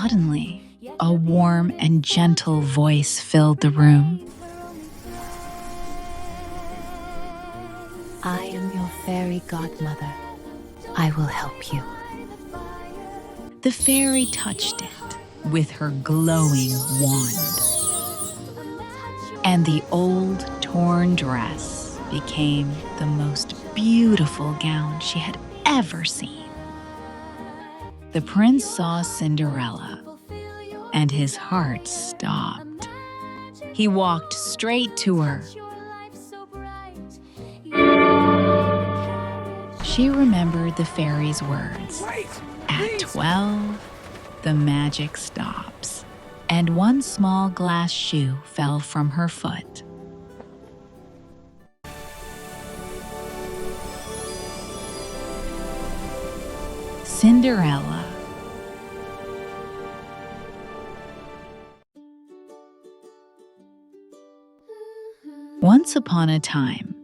Suddenly, a warm and gentle voice filled the room. I am your fairy godmother. I will help you. The fairy touched it with her glowing wand, and the old, torn dress became the most beautiful gown she had ever seen. The prince saw Cinderella, and his heart stopped. He walked straight to her. She remembered the fairy's words. At 12, the magic stops, and one small glass shoe fell from her foot. Cinderella. Once upon a time,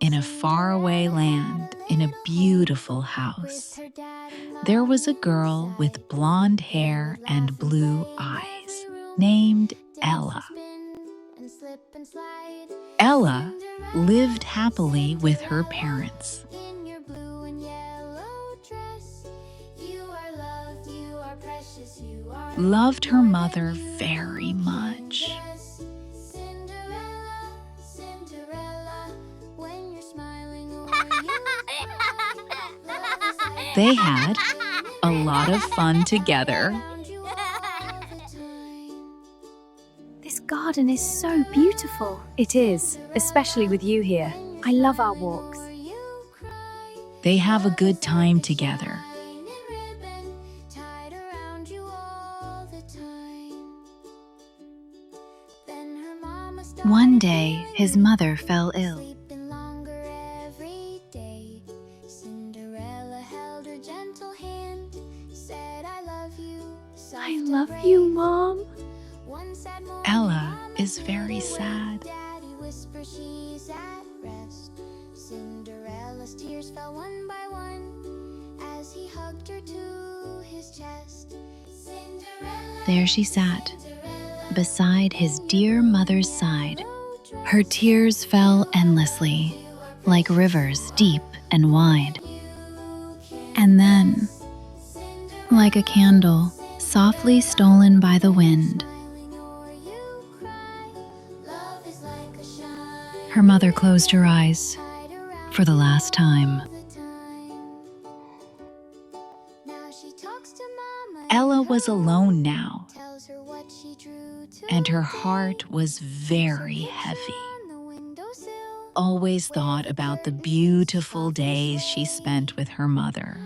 in a faraway land, in a beautiful house, there was a girl with blonde hair and blue eyes named Ella. Ella lived happily with her parents. Loved her mother very much. They had a lot of fun together. This garden is so beautiful. It is, especially with you here. I love our walks. They have a good time together. One day, his mother fell ill. I love you, Mom. Ella is very sad. Cinderella's tears fell one by one as he hugged her to his chest. There she sat, beside his dear mother's side. Her tears fell endlessly, like rivers deep and wide. And then, like a candle softly stolen by the wind, her mother closed her eyes for the last time. Ella was alone now, and her heart was very heavy. Always thought about the beautiful days she spent with her mother.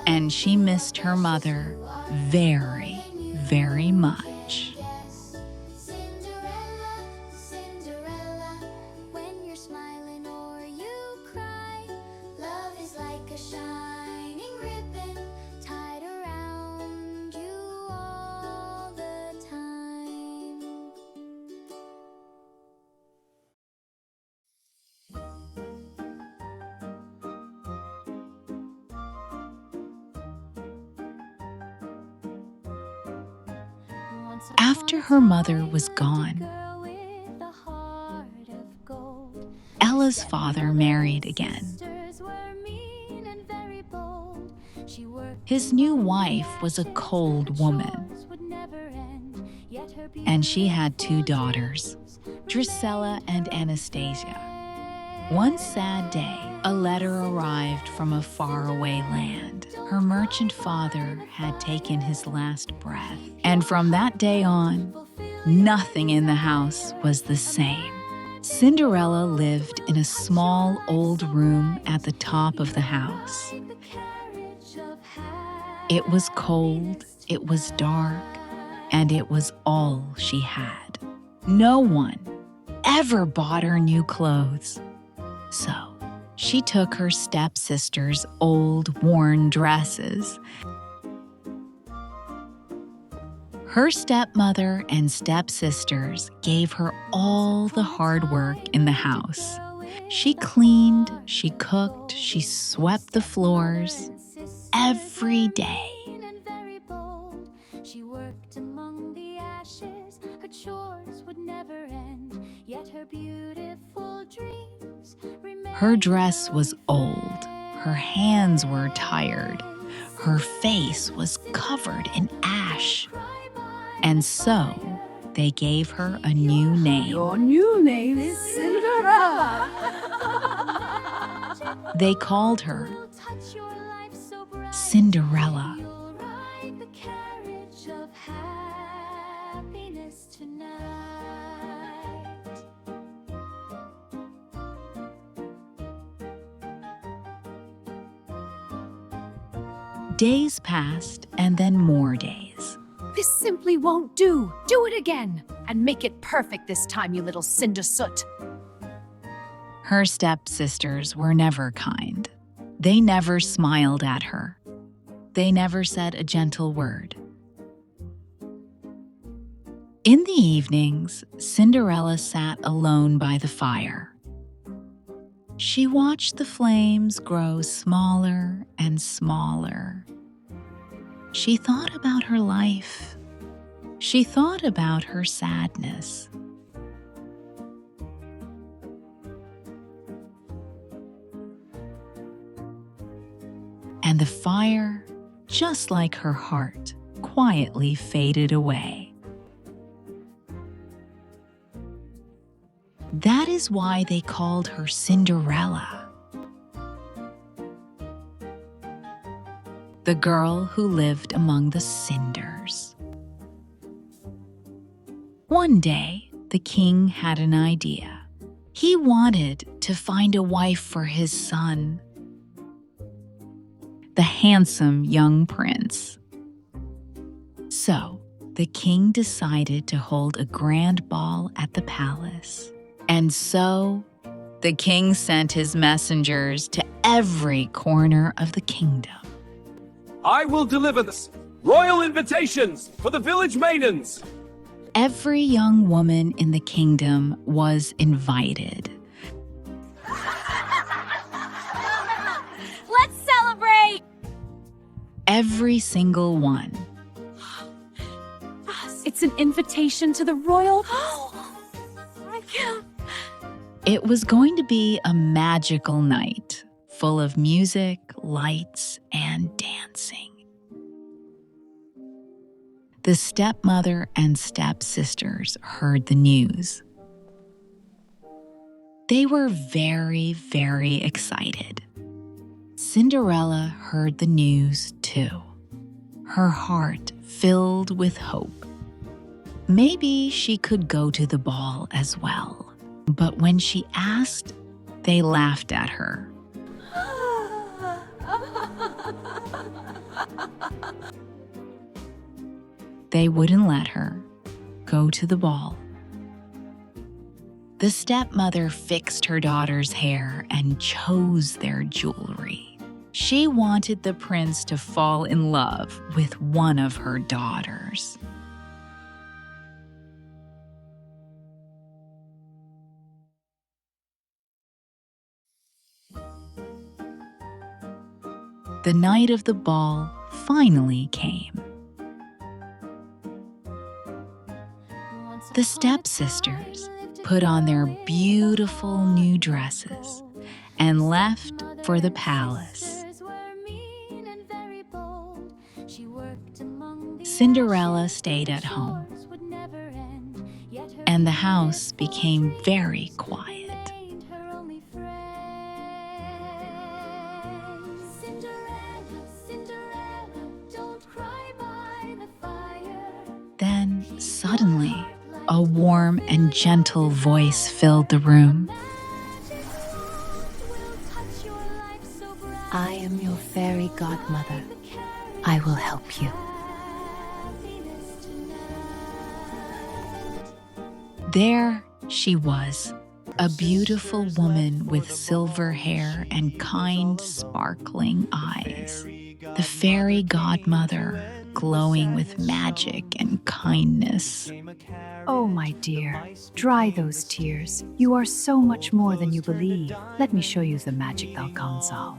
And she missed her mother very, very much. After her mother was gone, Ella's father married again. His new wife was a cold woman, and she had 2 daughters, Drusilla and Anastasia. One sad day, a letter arrived from a faraway land. Her merchant father had taken his last breath, and from that day on, nothing in the house was the same. Cinderella lived in a small old room at the top of the house. It was cold, it was dark, and it was all she had. No one ever bought her new clothes. So she took her stepsister's old, worn dresses, Her stepmother and stepsisters gave her all the hard work in the house. She cleaned, she cooked, she swept the floors every day. She worked among the ashes, her chores would never end, yet her beautiful dreams remained. Her dress was old, her hands were tired, her face was covered in ash. And so they gave her a new name. Your new name is Cinderella. They called her Cinderella. You'll ride the carriage of happiness tonight. Days passed, and then more days. This simply won't do. Do it again. And make it perfect this time, you little cindersoot. Her stepsisters were never kind. They never smiled at her. They never said a gentle word. In the evenings, Cinderella sat alone by the fire. She watched the flames grow smaller and smaller. She thought about her life. She thought about her sadness. And the fire, just like her heart, quietly faded away. That is why they called her Cinderella, the girl who lived among the cinders. One day, the king had an idea. He wanted to find a wife for his son, the handsome young prince. So, the king decided to hold a grand ball at the palace. And so, the king sent his messengers to every corner of the kingdom. I will deliver this royal invitations for the village maidens. Every young woman in the kingdom was invited. Let's celebrate! Every single one. It's an invitation to the royal... I can't... It was going to be a magical night, full of music, lights, and dancing. The stepmother and stepsisters heard the news. They were very, very excited. Cinderella heard the news too. Her heart filled with hope. Maybe she could go to the ball as well. But when she asked, they laughed at her. They wouldn't let her go to the ball. The stepmother fixed her daughter's hair and chose their jewelry. She wanted the prince to fall in love with one of her daughters. The night of the ball finally came. The stepsisters put on their beautiful new dresses and left for the palace. Cinderella stayed at home, and the house became very quiet. Then, suddenly, a warm and gentle voice filled the room. I am your fairy godmother. I will help you. There she was, a beautiful woman with silver hair and kind, sparkling eyes. The fairy godmother, glowing with magic and kindness. Oh, my dear, dry those tears. You are so much more than you believe. Let me show you the magic Alcanzal.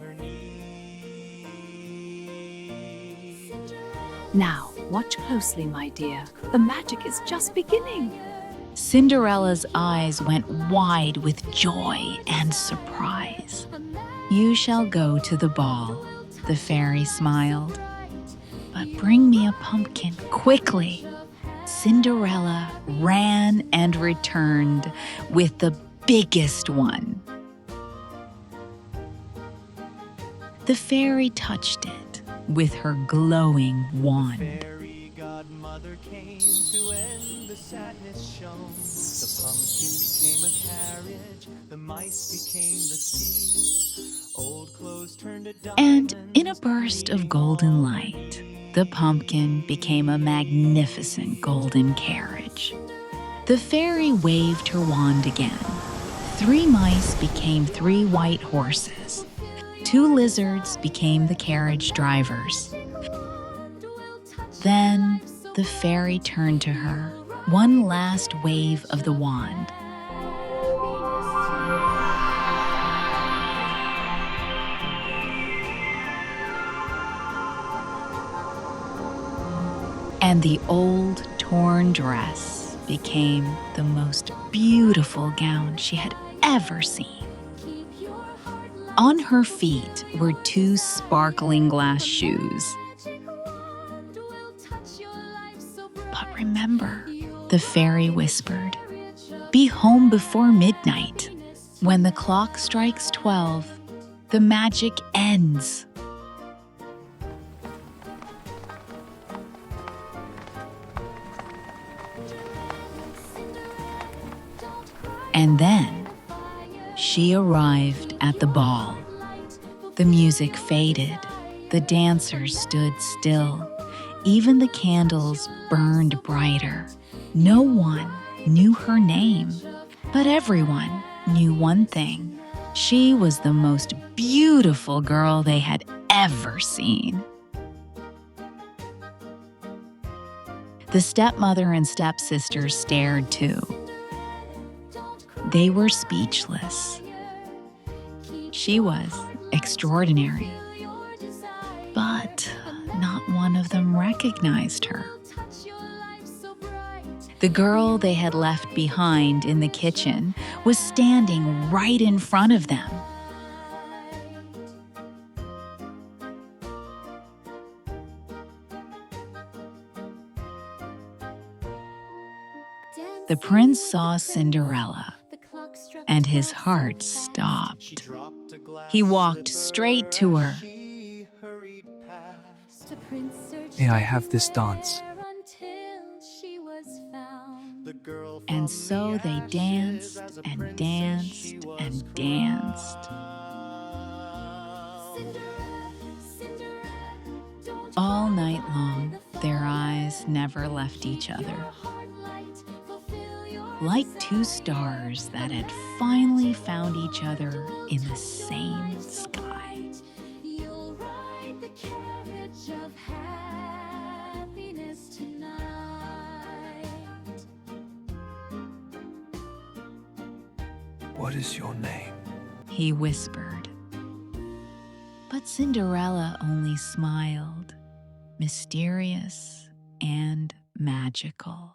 Now, watch closely, my dear. The magic is just beginning. Cinderella's eyes went wide with joy and surprise. "You shall go to the ball," the fairy smiled. "But bring me a pumpkin quickly." Cinderella ran and returned with the biggest one. The fairy touched it with her glowing wand. Fairy Godmother came to end the sadness shown. The pumpkin became a carriage, the mice became the seeds. Old clothes turned to diamonds. And in a burst of golden light, the pumpkin became a magnificent golden carriage. The fairy waved her wand again. 3 mice became 3 white horses. 2 lizards became the carriage drivers. Then the fairy turned to her, one last wave of the wand. And the old, torn dress became the most beautiful gown she had ever seen. On her feet were 2 sparkling glass shoes. "But remember," the fairy whispered, "be home before midnight. When the clock strikes 12, the magic ends." And then she arrived at the ball. The music faded. The dancers stood still. Even the candles burned brighter. No one knew her name, but everyone knew one thing. She was the most beautiful girl they had ever seen. The stepmother and stepsisters stared too. They were speechless. She was extraordinary, but not one of them recognized her. The girl they had left behind in the kitchen was standing right in front of them. The prince saw Cinderella, and his heart stopped. He walked straight to her. May I have this dance? And so they danced and danced and danced. All night long, their eyes never left each other. Like 2 stars that had finally found each other in the same sky. You'll ride the carriage of happiness tonight. What is your name? He whispered. But Cinderella only smiled, mysterious and magical.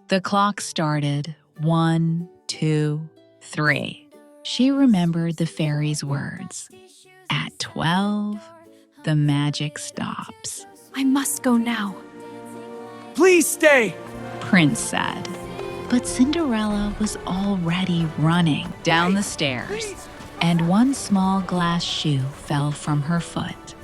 The clock started 1, 2, 3. She remembered the fairy's words. At 12, the magic stops. I must go now. Please stay! Prince said. But Cinderella was already running down the stairs, and one small glass shoe fell from her foot.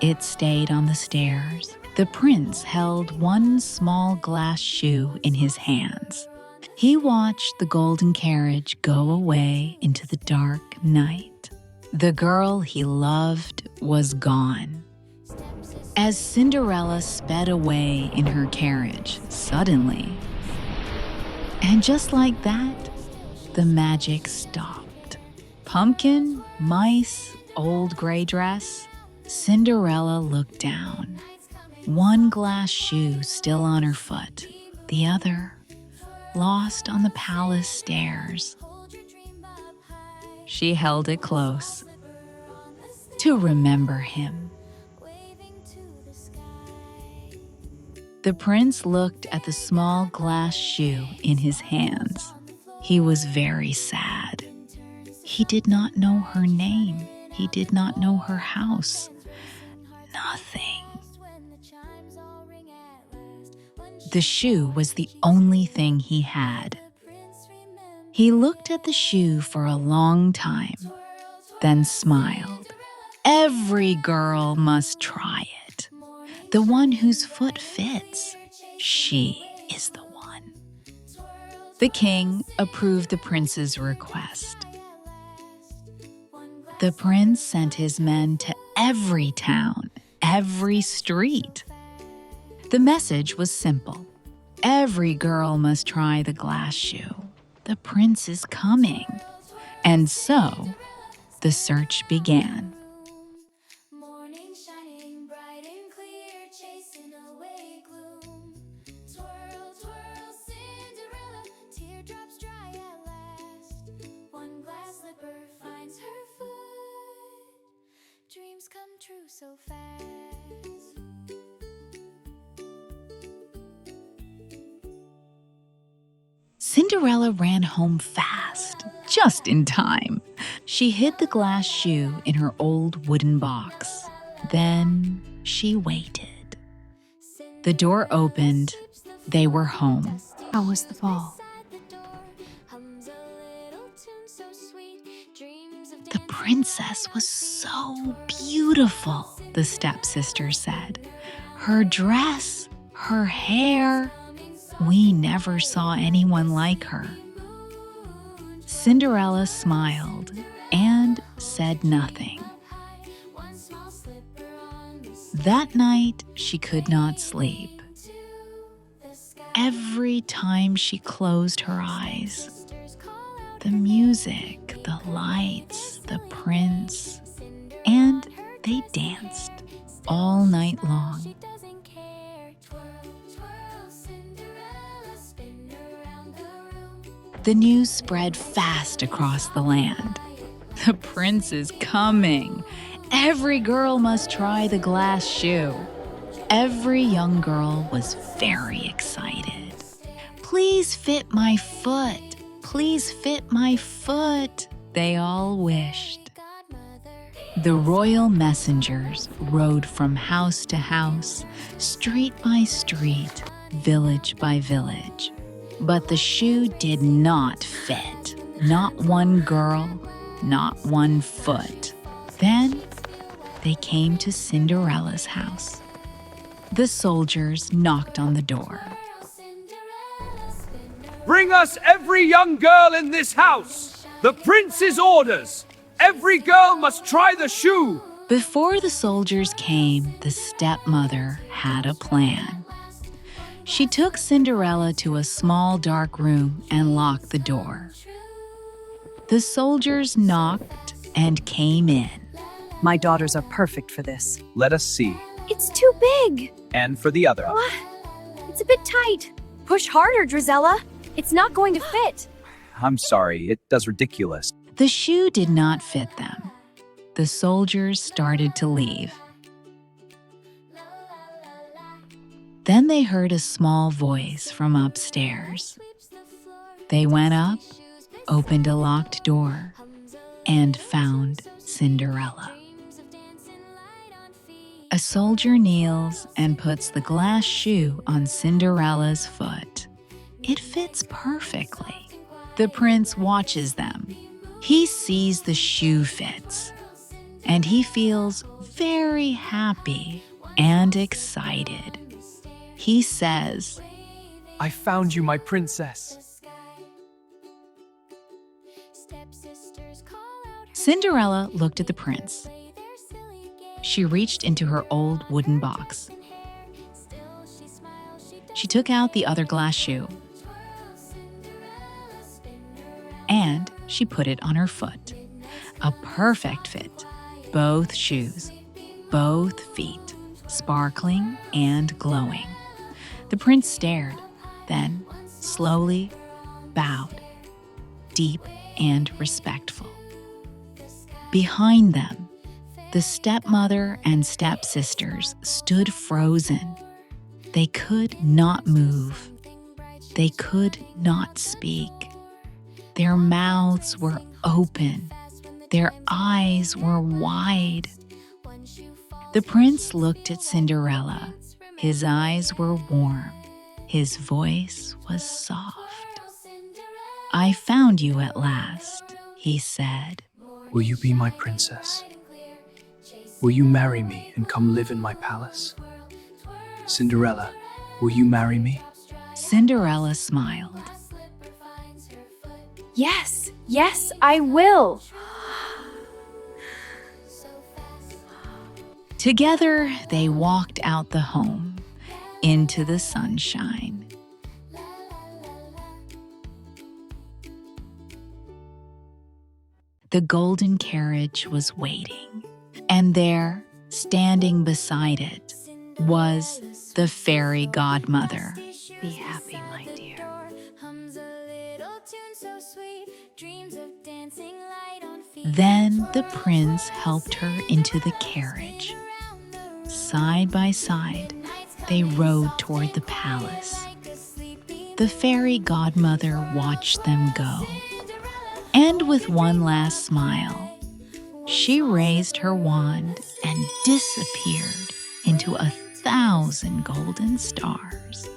It stayed on the stairs. The prince held one small glass shoe in his hands. He watched the golden carriage go away into the dark night. The girl he loved was gone. As Cinderella sped away in her carriage, suddenly, and just like that, the magic stopped. Pumpkin, mice, old gray dress. Cinderella looked down. One glass shoe still on her foot, the other lost on the palace stairs. She held it close to remember him. The prince looked at the small glass shoe in his hands. He was very sad. He did not know her name. He did not know her house. Nothing. The shoe was the only thing he had. He looked at the shoe for a long time, then smiled. Every girl must try it. The one whose foot fits, she is the one. The king approved the prince's request. The prince sent his men to every town, every street. The message was simple. Every girl must try the glass shoe. The prince is coming. And so, the search began. Morning shining bright and clear, chasing away gloom. Twirl, twirl, Cinderella, teardrops dry at last. One glass slipper finds her foot. Dreams come true so fast. Cinderella ran home fast, just in time. She hid the glass shoe in her old wooden box. Then she waited. The door opened. They were home. How was the ball? The princess was so beautiful, the stepsister said. Her dress, her hair. We never saw anyone like her. Cinderella smiled and said nothing. That night, she could not sleep. Every time she closed her eyes, the music, the lights, the prince, and they danced all night long. The news spread fast across the land. The prince is coming. Every girl must try the glass shoe. Every young girl was very excited. Please fit my foot. Please fit my foot, they all wished. The royal messengers rode from house to house, street by street, village by village. But the shoe did not fit. Not one girl, not one foot. Then they came to Cinderella's house. The soldiers knocked on the door. Bring us every young girl in this house. The prince's orders. Every girl must try the shoe. Before the soldiers came, the stepmother had a plan. She took Cinderella to a small dark room and locked the door. The soldiers knocked and came in. My daughters are perfect for this. Let us see. It's too big. And for the other. It's a bit tight. Push harder, Drizella. It's not going to fit. I'm sorry, it does ridiculous. The shoe did not fit them. The soldiers started to leave. Then they heard a small voice from upstairs. They went up, opened a locked door, and found Cinderella. A soldier kneels and puts the glass shoe on Cinderella's foot. It fits perfectly. The prince watches them. He sees the shoe fits, and he feels very happy and excited. He says, I found you, my princess. Cinderella looked at the prince. She reached into her old wooden box. She took out the other glass shoe and she put it on her foot. A perfect fit. Both shoes, both feet, sparkling and glowing. The prince stared, then slowly bowed, deep and respectful. Behind them, the stepmother and stepsisters stood frozen. They could not move. They could not speak. Their mouths were open. Their eyes were wide. The prince looked at Cinderella. His eyes were warm. His voice was soft. "I found you at last," he said. Will you be my princess? Will you marry me and come live in my palace? Cinderella, will you marry me? Cinderella smiled. Yes, yes, I will. Together, they walked out the home into the sunshine. The golden carriage was waiting, and there, standing beside it, was the fairy godmother. Be happy, my dear. Then the prince helped her into the carriage. Side by side, they rode toward the palace. The fairy godmother watched them go. And with one last smile, she raised her wand and disappeared into 1,000 golden stars.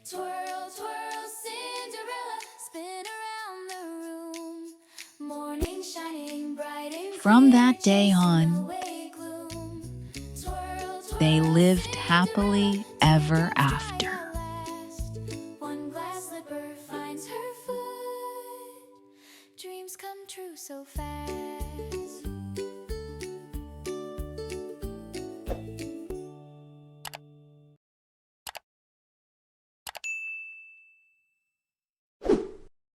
Twirl, twirl, Cinderella, spin around the room. Morning shining bright and From clear, that day chasing on, away gloom. Twirl, twirl, they lived happily ever after. last. One glass slipper finds her foot. Dreams come true so fast.